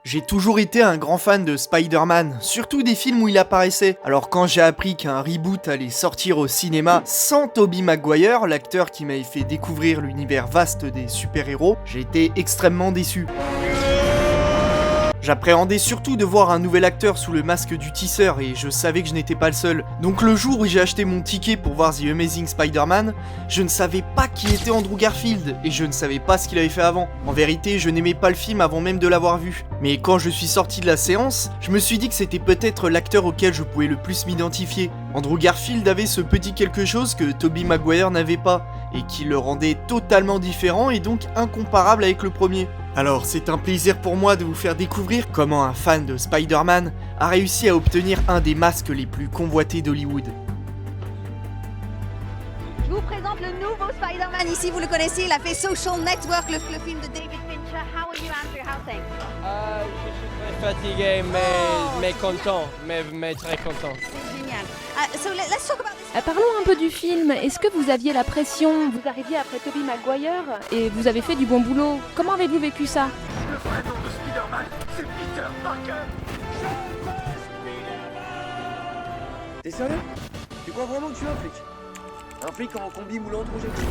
J'ai toujours été un grand fan de Spider-Man, surtout des films où il apparaissait. Alors quand j'ai appris qu'un reboot allait sortir au cinéma sans Tobey Maguire, l'acteur qui m'avait fait découvrir l'univers vaste des super-héros, j'ai été extrêmement déçu. J'appréhendais surtout de voir un nouvel acteur sous le masque du tisseur et je savais que je n'étais pas le seul. Donc le jour où j'ai acheté mon ticket pour voir The Amazing Spider-Man, je ne savais pas qui était Andrew Garfield et je ne savais pas ce qu'il avait fait avant. En vérité, je n'aimais pas le film avant même de l'avoir vu. Mais quand je suis sorti de la séance, je me suis dit que c'était peut-être l'acteur auquel je pouvais le plus m'identifier. Andrew Garfield avait ce petit quelque chose que Tobey Maguire n'avait pas et qui le rendait totalement différent et donc incomparable avec le premier. Alors c'est un plaisir pour moi de vous faire découvrir comment un fan de Spider-Man a réussi à obtenir un des masques les plus convoités d'Hollywood. Je vous présente le nouveau Spider-Man ici, vous le connaissez, il a fait Social Network, le film de David Fincher. How are you, Andrew? How things? Je suis très fatigué, mais content, mais très content. C'est génial. So let's talk about this. Parlons un peu du film. Est-ce que vous aviez la pression? Vous arriviez après Tobey Maguire et vous avez fait du bon boulot. Comment avez-vous vécu ça? Le vrai nom de Spider-Man, c'est Peter Parker. T'es sérieux? Tu crois vraiment que tu es un flic? Un flic en combi moulant rouge et bleu.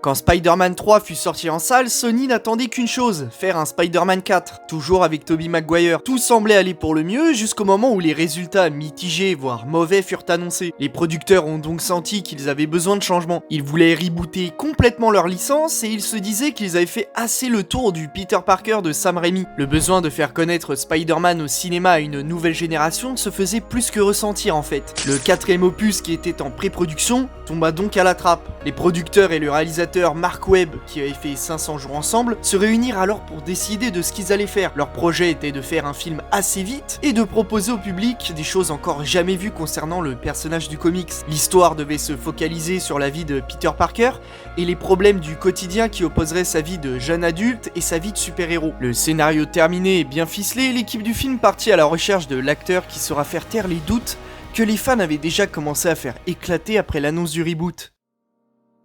Quand Spider-Man 3 fut sorti en salle, Sony n'attendait qu'une chose, faire un Spider-Man 4, toujours avec Tobey Maguire. Tout semblait aller pour le mieux jusqu'au moment où les résultats mitigés, voire mauvais, furent annoncés. Les producteurs ont donc senti qu'ils avaient besoin de changement. Ils voulaient rebooter complètement leur licence et ils se disaient qu'ils avaient fait assez le tour du Peter Parker de Sam Raimi. Le besoin de faire connaître Spider-Man au cinéma à une nouvelle génération se faisait plus que ressentir en fait. Le quatrième opus qui était en pré-production tomba donc à la trappe. Les producteurs et le réalisateur Mark Webb, qui avait fait 500 jours ensemble, se réunirent alors pour décider de ce qu'ils allaient faire. Leur projet était de faire un film assez vite et de proposer au public des choses encore jamais vues concernant le personnage du comics. L'histoire devait se focaliser sur la vie de Peter Parker et les problèmes du quotidien qui opposeraient sa vie de jeune adulte et sa vie de super-héros. Le scénario terminé et bien ficelé, l'équipe du film partit à la recherche de l'acteur qui saura faire taire les doutes que les fans avaient déjà commencé à faire éclater après l'annonce du reboot.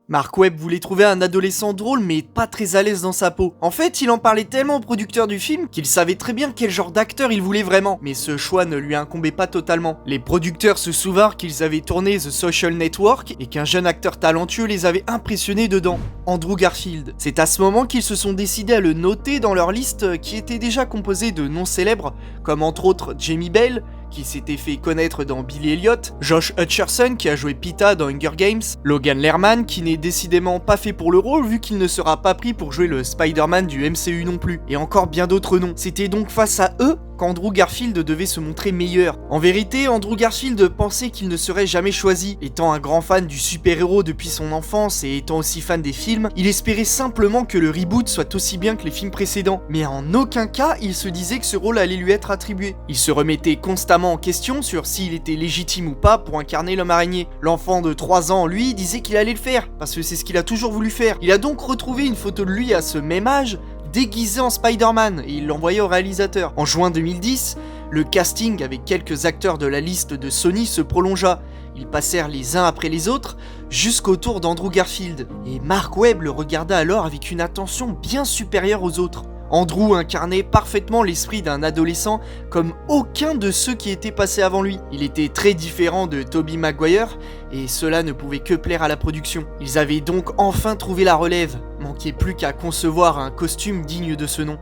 Mark Webb voulait trouver un adolescent drôle mais pas très à l'aise dans sa peau. En fait, il en parlait tellement au producteur du film qu'il savait très bien quel genre d'acteur il voulait vraiment, mais ce choix ne lui incombait pas totalement. Les producteurs se souvinrent qu'ils avaient tourné The Social Network et qu'un jeune acteur talentueux les avait impressionnés dedans, Andrew Garfield. C'est à ce moment qu'ils se sont décidés à le noter dans leur liste qui était déjà composée de noms célèbres, comme entre autres Jamie Bell, qui s'était fait connaître dans Billy Elliot, Josh Hutcherson qui a joué Pita dans Hunger Games, Logan Lerman qui n'est décidément pas fait pour le rôle vu qu'il ne sera pas pris pour jouer le Spider-Man du MCU non plus, et encore bien d'autres noms. C'était donc face à eux qu'Andrew Garfield devait se montrer meilleur. En vérité, Andrew Garfield pensait qu'il ne serait jamais choisi. Étant un grand fan du super-héros depuis son enfance et étant aussi fan des films, il espérait simplement que le reboot soit aussi bien que les films précédents. Mais en aucun cas, il se disait que ce rôle allait lui être attribué. Il se remettait constamment en question sur s'il était légitime ou pas pour incarner l'homme araignée. L'enfant de 3 ans, lui, disait qu'il allait le faire, parce que c'est ce qu'il a toujours voulu faire. Il a donc retrouvé une photo de lui à ce même âge, déguisé en Spider-Man, et il l'envoyait au réalisateur. En juin 2010, le casting avec quelques acteurs de la liste de Sony se prolongea. Ils passèrent les uns après les autres jusqu'au tour d'Andrew Garfield, et Mark Webb le regarda alors avec une attention bien supérieure aux autres. Andrew incarnait parfaitement l'esprit d'un adolescent comme aucun de ceux qui étaient passés avant lui. Il était très différent de Tobey Maguire et cela ne pouvait que plaire à la production. Ils avaient donc enfin trouvé la relève, manquait plus qu'à concevoir un costume digne de ce nom.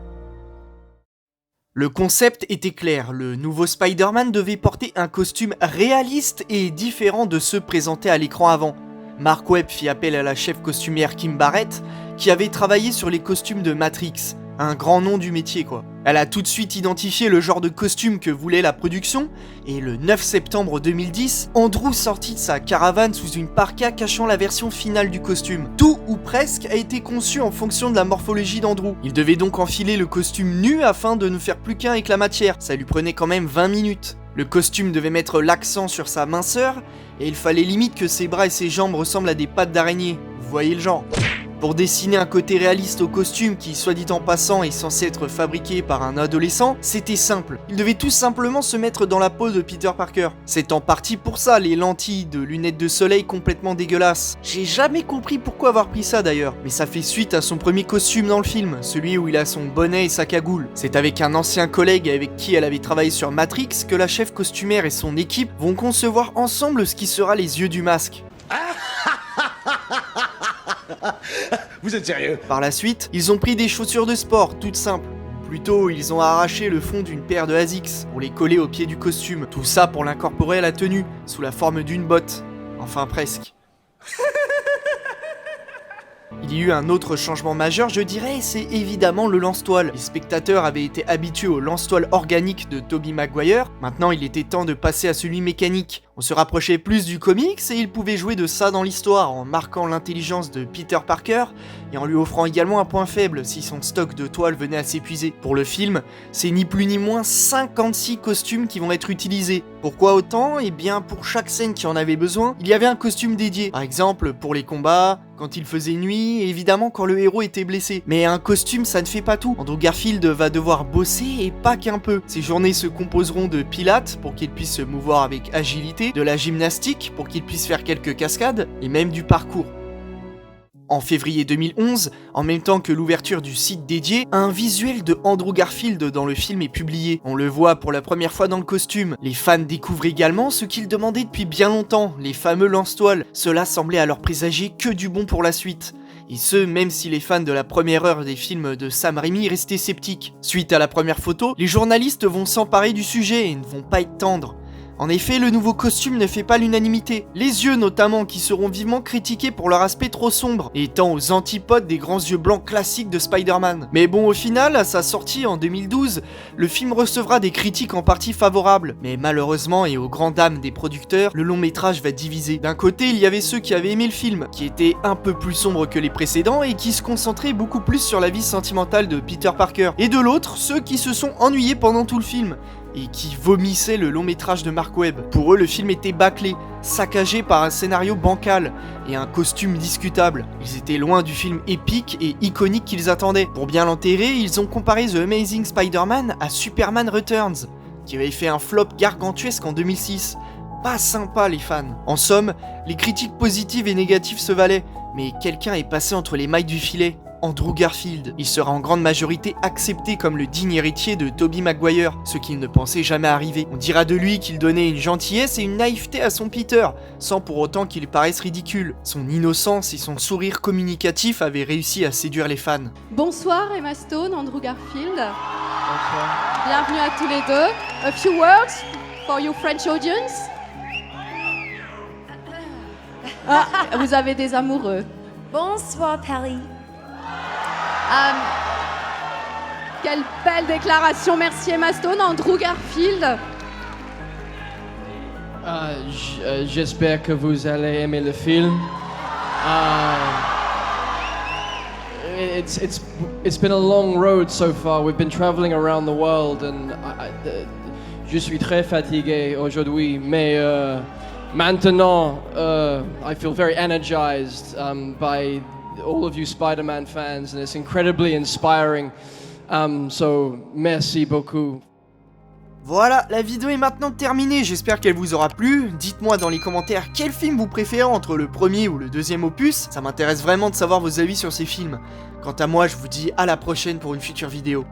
Le concept était clair, le nouveau Spider-Man devait porter un costume réaliste et différent de ceux présentés à l'écran avant. Mark Webb fit appel à la chef costumière Kim Barrett, qui avait travaillé sur les costumes de Matrix. Un grand nom du métier quoi. Elle a tout de suite identifié le genre de costume que voulait la production, et le 9 septembre 2010, Andrew sortit de sa caravane sous une parka cachant la version finale du costume. Tout ou presque a été conçu en fonction de la morphologie d'Andrew. Il devait donc enfiler le costume nu afin de ne faire plus qu'un avec la matière, ça lui prenait quand même 20 minutes. Le costume devait mettre l'accent sur sa minceur, et il fallait limite que ses bras et ses jambes ressemblent à des pattes d'araignée. Vous voyez le genre. Pour dessiner un côté réaliste au costume qui, soit dit en passant, est censé être fabriqué par un adolescent, c'était simple. Il devait tout simplement se mettre dans la peau de Peter Parker. C'est en partie pour ça les lentilles de lunettes de soleil complètement dégueulasses. J'ai jamais compris pourquoi avoir pris ça d'ailleurs, mais ça fait suite à son premier costume dans le film, celui où il a son bonnet et sa cagoule. C'est avec un ancien collègue avec qui elle avait travaillé sur Matrix que la chef costumière et son équipe vont concevoir ensemble ce qui sera les yeux du masque. Vous êtes sérieux? Par la suite, ils ont pris des chaussures de sport, toutes simples. Plutôt, ils ont arraché le fond d'une paire de ASICS pour les coller au pied du costume. Tout ça pour l'incorporer à la tenue, sous la forme d'une botte. Enfin presque. Il y a eu un autre changement majeur, je dirais, c'est évidemment le lance-toile. Les spectateurs avaient été habitués au lance-toile organique de Tobey Maguire, maintenant il était temps de passer à celui mécanique. On se rapprochait plus du comics et il pouvait jouer de ça dans l'histoire en marquant l'intelligence de Peter Parker et en lui offrant également un point faible si son stock de toile venait à s'épuiser. Pour le film, c'est ni plus ni moins 56 costumes qui vont être utilisés. Pourquoi autant? Eh bien pour chaque scène qui en avait besoin, il y avait un costume dédié. Par exemple pour les combats, quand il faisait nuit et évidemment quand le héros était blessé. Mais un costume ça ne fait pas tout. Andrew Garfield va devoir bosser et pas qu'un peu. Ses journées se composeront de pilates pour qu'il puisse se mouvoir avec agilité, de la gymnastique pour qu'il puisse faire quelques cascades et même du parcours. En février 2011, en même temps que l'ouverture du site dédié, un visuel de Andrew Garfield dans le film est publié. On le voit pour la première fois dans le costume. Les fans découvrent également ce qu'ils demandaient depuis bien longtemps, les fameux lance-toiles. Cela semblait alors présager que du bon pour la suite. Et ce, même si les fans de la première heure des films de Sam Raimi restaient sceptiques. Suite à la première photo, les journalistes vont s'emparer du sujet et ne vont pas être tendres. En effet, le nouveau costume ne fait pas l'unanimité. Les yeux notamment, qui seront vivement critiqués pour leur aspect trop sombre, étant aux antipodes des grands yeux blancs classiques de Spider-Man. Mais bon, au final, à sa sortie en 2012, le film recevra des critiques en partie favorables. Mais malheureusement, et aux grandes dames des producteurs, le long métrage va diviser. D'un côté, il y avait ceux qui avaient aimé le film, qui était un peu plus sombre que les précédents et qui se concentraient beaucoup plus sur la vie sentimentale de Peter Parker. Et de l'autre, ceux qui se sont ennuyés pendant tout le film et qui vomissaient le long métrage de Mark Webb. Pour eux, le film était bâclé, saccagé par un scénario bancal et un costume discutable. Ils étaient loin du film épique et iconique qu'ils attendaient. Pour bien l'enterrer, ils ont comparé The Amazing Spider-Man à Superman Returns, qui avait fait un flop gargantuesque en 2006. Pas sympa les fans. En somme, les critiques positives et négatives se valaient, mais quelqu'un est passé entre les mailles du filet. Andrew Garfield. Il sera en grande majorité accepté comme le digne héritier de Tobey Maguire, ce qu'il ne pensait jamais arriver. On dira de lui qu'il donnait une gentillesse et une naïveté à son Peter, sans pour autant qu'il paraisse ridicule. Son innocence et son sourire communicatif avaient réussi à séduire les fans. Bonsoir Emma Stone, Andrew Garfield. Bonsoir. Bienvenue à tous les deux. A few words for your French audience. Ah, vous avez des amoureux. Bonsoir, Paris. Quelle belle déclaration, merci Emma Stone. Andrew Garfield. J'espère que vous allez aimer le film. It's been a long road so far. We've been traveling around the world and je suis très fatigué aujourd'hui, mais maintenant I feel very energized by all of you Spider-Man fans, and it's incredibly inspiring. So merci beaucoup. Voilà, la vidéo est maintenant terminée, j'espère qu'elle vous aura plu. Dites-moi dans les commentaires quel film vous préférez entre le premier ou le deuxième opus, ça m'intéresse vraiment de savoir vos avis sur ces films. Quant à moi, je vous dis à la prochaine pour une future vidéo.